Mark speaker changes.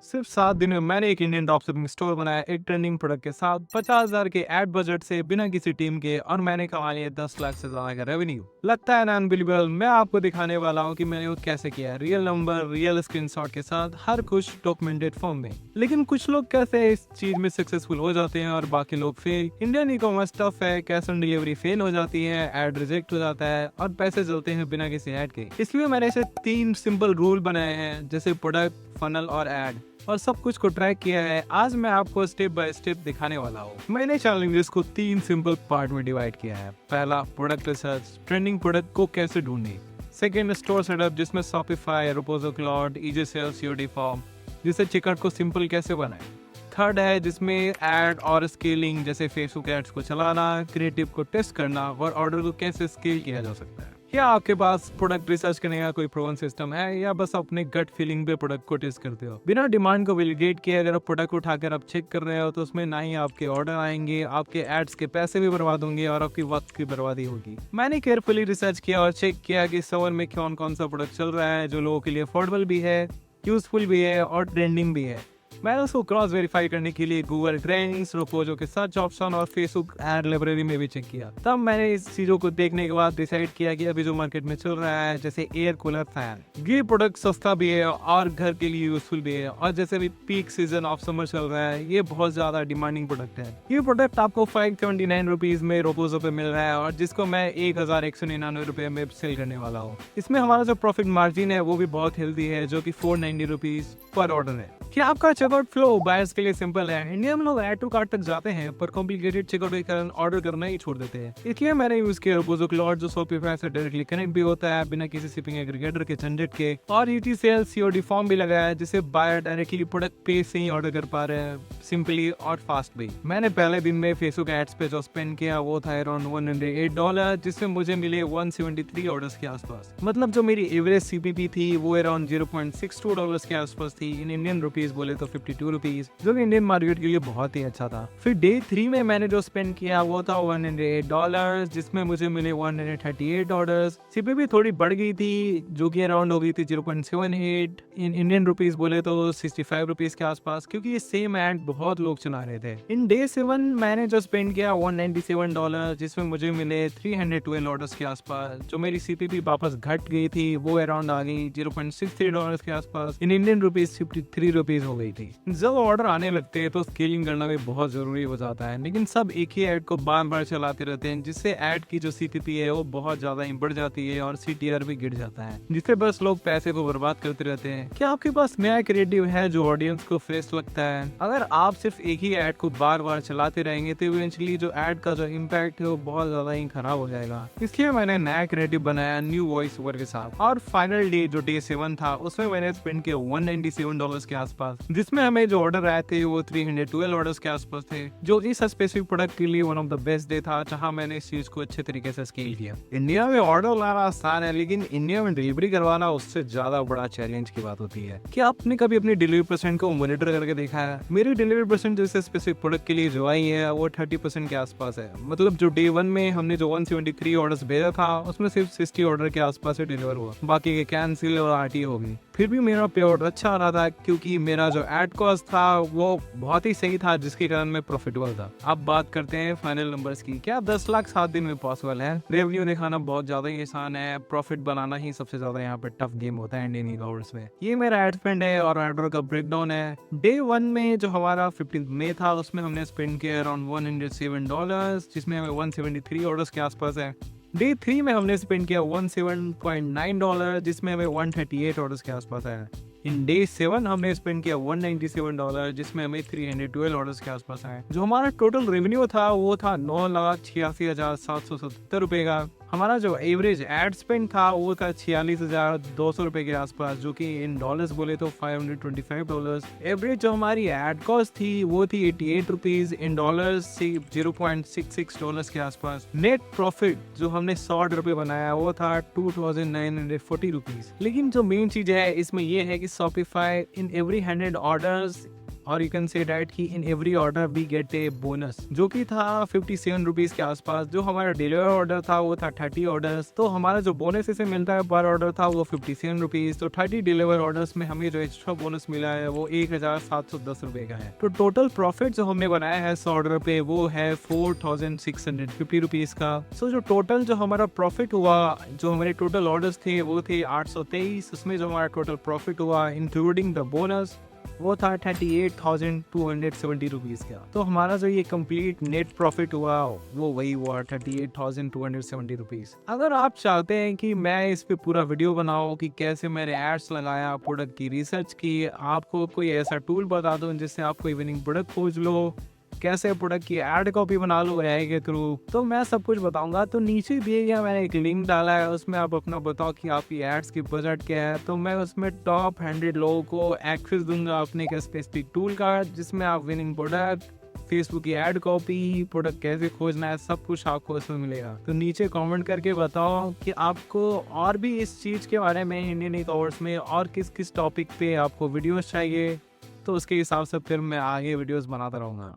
Speaker 1: सिर्फ 7 दिन में मैंने एक इंडियन ड्रॉप शिपिंग स्टोर बनाया, एक ट्रेंडिंग प्रोडक्ट के साथ 50,000 के एड बजट से, बिना किसी टीम के, और मैंने कमा लिया 10 लाख से ज्यादा का रेवेन्यू। लगता है ना अनबिलीवेबल? मैं आपको दिखाने वाला हूँ कि मैंने वो कैसे किया है, रियल नंबर, रियल स्क्रीनशॉट के साथ, हर कुछ डॉक्यूमेंटेड फॉर्म में। लेकिन कुछ लोग कैसे इस चीज में सक्सेसफुल हो जाते हैं और बाकी लोग fail. Indian e commerce tough है, कैश ऑन डिलीवरी फेल हो जाती है, एड रिजेक्ट हो जाता है और पैसे चलते हैं बिना किसी एड के। इसलिए मैंने ऐसे 3 सिंपल रूल बनाए हैं, जैसे प्रोडक्ट, फनल और एड, और सब कुछ को ट्रैक किया है। आज मैं आपको स्टेप बाय स्टेप दिखाने वाला हूँ। मैंने चैलेंजेस को 3 सिंपल पार्ट में डिवाइड किया है। पहला, प्रोडक्ट रिसर्च, ट्रेंडिंग प्रोडक्ट को कैसे ढूंढे। सेकेंड, स्टोर सेटअप, जिसमें Shopify, Roposo cloud, easy sales, COD form, जिससे चेकआउट को सिंपल कैसे बनाए। थर्ड है जिसमें एड और स्केलिंग, जैसे फेसबुक एड्स को चलाना, क्रिएटिव को टेस्ट करना और ऑर्डर को कैसे स्केल किया जा सकता है। क्या आपके पास प्रोडक्ट रिसर्च करने का कोई प्रोवन सिस्टम है, या बस अपने गट फीलिंग पे प्रोडक्ट को टेस्ट करते हो बिना डिमांड को वैलिडेट किए? अगर आप प्रोडक्ट उठाकर आप चेक कर रहे हो तो उसमें ना ही आपके ऑर्डर आएंगे, आपके एड्स के पैसे भी बर्बाद होंगे और आपकी वक्त की बर्बादी होगी। मैंने केयरफुली रिसर्च किया और चेक किया कि समर में कौन कौन सा प्रोडक्ट चल रहा है जो लोगों के लिए अफोर्डेबल भी है, यूजफुल भी है और ट्रेंडिंग भी है। मैंने उसको क्रॉस वेरीफाई करने के लिए गूगल ट्रेंड्स, रोपोजो के सर्च ऑप्शन और फेसबुक एड लाइब्रेरी में भी चेक किया। तब मैंने इस चीजों को देखने के बाद डिसाइड किया कि अभी जो मार्केट में चल रहा है, जैसे एयर कूलर फैन, ये प्रोडक्ट सस्ता भी है और घर के लिए यूजफुल भी है, और जैसे भी पीक सीजन ऑफ समर चल रहा है, ये बहुत ज्यादा डिमांडिंग प्रोडक्ट है। ये प्रोडक्ट आपको 579 रुपीज में रोपोजो पे मिल रहा है, और जिसको मैं 1199 रुपए में सेल करने वाला हूँ। इसमें हमारा जो प्रॉफिट मार्जिन है वो भी बहुत हेल्दी है, जो कि 490 रुपीज पर ऑर्डर है। क्या आपका चेकआउट फ्लो बायर्स के लिए सिंपल है? इंडिया में लोग ऐड टू कार्ट तक जाते हैं पर कॉम्प्लिकेटेड चेकआउट के कारण ऑर्डर करना ही छोड़ देते हैं। इसलिए मैंने यूज किया रोपोजो क्लाउड, जो शॉपिफाई से डायरेक्टली कनेक्ट भी होता है बिना किसी शिपिंग एग्रीगेटर के झंझट के, और ईटी सेल्स, सीओडी फॉर्म भी लगाया है, जिससे बायर डायरेक्टली प्रोडक्ट पे से ही ऑर्डर कर पा रहे हैं, सिंपली और फास्ट भी। मैंने पहले दिन में फेसबुक एड्स पे जो स्पेंड किया वो था अराउंड $108, जिसमें मुझे मिले 173 ऑर्डर्स के आसपास। मतलब जो मेरी एवरेज सीपीपी थी वो अराउंड $0.62 के आसपास थी। इन इंडियन रुपीज बोले तो 52 रुपीज, जो कि इंडियन मार्केट के लिए बहुत ही अच्छा था। फिर डे 3 में मैंने जो स्पेंड किया वो था $108, जिसमें मुझे मिले 138 ऑर्डर्स। सीपीपी थोड़ी बढ़ गई थी, जो कि अराउंड हो गई थी 0.78 इन इंडियन रुपीज बोले तो 65 रुपीज के आसपास, क्योंकि ये सेम एड बहुत लोग चला रहे थे। इन डे 7 मैंने जो स्पेंड किया $197, जिसमें मुझे मिले 312 ऑर्डर्स के आसपास। जो मेरी सीपीपी वापस घट गई थी वो अराउंड आ गई $0.63 के आसपास। इन इंडियन रुपीज 53 रुपीज हो गई थी। जब ऑर्डर आने लगते हैं तो स्केलिंग करना भी बहुत जरूरी हो जाता है, लेकिन सब एक ही ऐड को बार बार चलाते रहते हैं, जिससे ऐड की जो सीपीपी है वो बहुत ज्यादा बढ़ जाती है और सीटीआर भी गिर जाता है, जिससे बस लोग पैसे को बर्बाद करते रहते हैं। क्या आपके पास नया क्रिएटिव है जो ऑडियंस को फ्रेश लगता है? अगर आप सिर्फ एक ही ऐड को बार बार चलाते रहेंगे तो इवेंचुअली जो ऐड का जो इम्पैक्ट है वो बहुत ज्यादा ही खराब हो जाएगा। इसलिए मैंने नया क्रिएटिव बनाया न्यू वॉइस ओवर के साथ। और फाइनल डे जो डे 7 था उसमें मैंने स्पेंड किया $197 के आसपास, जिसमें हमें जो ऑर्डर आए थे वो 312 ऑर्डर्स के आसपास थे, जो इस स्पेसिफिक प्रोडक्ट के लिए one of the best day था, जहां मैंने इस चीज को अच्छे तरीके से स्केल किया। इंडिया में ऑर्डर लाना आसान है, लेकिन इंडिया में डिलीवरी करवाना उससे ज्यादा बड़ा चैलेंज की बात होती है। क्या आपने कभी अपनी डिलीवरी परसेंट को मॉनिटर करके देखा है? मेरी डिलीवरी परसेंट जैसे स्पेसिफिक प्रोडक्ट के लिए जो आई है वो 30% के आसपास है। मतलब जो डे 1 में हमने जो 173 ऑर्डर्स भेजा था उसमें सिर्फ 60 ऑर्डर के आसपास डिलीवर हुआ, बाकी के कैंसिल और आरटी हो गई। फिर भी मेरा पे ऑर्डर अच्छा आ रहा था, क्योंकि मेरा जो एड कॉस्ट था वो बहुत ही सही था, जिसके कारण मैं प्रॉफिटेबल था। अब बात करते हैं फाइनल नंबर्स की। क्या 10 लाख 7 दिन में पॉसिबल है? रेवेन्यू दिखाना बहुत ज्यादा ही आसान है, प्रॉफिट बनाना ही सबसे ज्यादा यहाँ पे टफ गेम होता है इंडियन ई कॉमर्स में। ये मेरा एड स्पेंड है और ऑर्डर का ब्रेकडाउन है। डे 1 में जो हमारा 15 मई था उसमें हमने स्पेंड किया अराउंड $107, जिसमें हमें 173 ऑर्डर्स के आसपास है। डे 3 में हमने स्पेंड किया $107.9, जिसमें हमें 138 ऑर्डर्स के आसपास है। इन डे 7 हमने स्पेंड किया $197, जिसमें हमें 312 ऑर्डर्स के आसपास आए। जो हमारा टोटल रेवेन्यू था वो था 9,86,770 रुपए का। हमारा जो एवरेज एड स्पेंड था वो था 46,200 रुपए के आसपास, जो कि इन डॉलर्स बोले तो $525। एवरेज जो हमारी एड कॉस्ट थी वो थी 88 रुपीज, इन डॉलर्स से $0.66 के आसपास। नेट प्रॉफिट जो हमने 100 रुपए बनाया वो था 2,940 रुपीज। लेकिन जो मेन चीज है इसमें ये है कि शॉपिफाई इन एवरी 100 ऑर्डर्स और यू कैन से डैट कि in every order we get a bonus, जो कि था 57 रुपीज के आसपास। जो हमारा डिलीवर ऑर्डर था वो था 30 ऑर्डर्स, तो हमारा जो बोनस इसे मिलता है पर ऑर्डर था वो 57 रुपीज। तो 30 डिलीवर ऑर्डर्स में हमें जो एक्स्ट्रा बोनस मिला है वो 1710 रुपए का है। तो टोटल प्रॉफिट जो हमने बनाया है इस ऑर्डर पे वो है 4650 रुपीज का। सो जो टोटल जो हमारा प्रॉफिट हुआ, जो हमारे टोटल ऑर्डर्स थे वो थे 823, उसमें जो हमारा टोटल प्रॉफिट हुआ इंक्लूडिंग द बोनस वो था 38,270 रुपीज़ का। तो हमारा जो ये कंप्लीट नेट प्रॉफिट हुआ वो वही हुआ 38,270 रुपीज़। अगर आप चाहते हैं कि मैं इस पे पूरा वीडियो बनाऊँ कि कैसे मैंने एड्स लगाया, प्रोडक्ट की रिसर्च की, आपको कोई ऐसा टूल बता दूँ जिससे आप कोई विनिंग प्रोडक्ट खोज लो, कैसे प्रोडक्ट की एड कॉपी बना लो एआई के थ्रू, तो मैं सब कुछ बताऊंगा। तो नीचे दिए गया मैंने एक लिंक डाला है, उसमें आप अपना बताओ कि आपकी एड्स की बजट क्या है। तो मैं उसमें टॉप 100 लोगों को एक्सेस दूंगा अपने एक स्पेसिफिक टूल का, जिसमें आप विनिंग प्रोडक्ट, फेसबुक की एड कॉपी, प्रोडक्ट कैसे खोजना है, सब कुछ आपको उसमें मिलेगा। तो नीचे कमेंट करके बताओ कि आपको और भी इस चीज़ के बारे में इंडियन ई कॉमर्स में और किस किस टॉपिक पे आपको वीडियोस चाहिए, तो उसके हिसाब से फिर मैं आगे वीडियोस बनाता रहूँगा।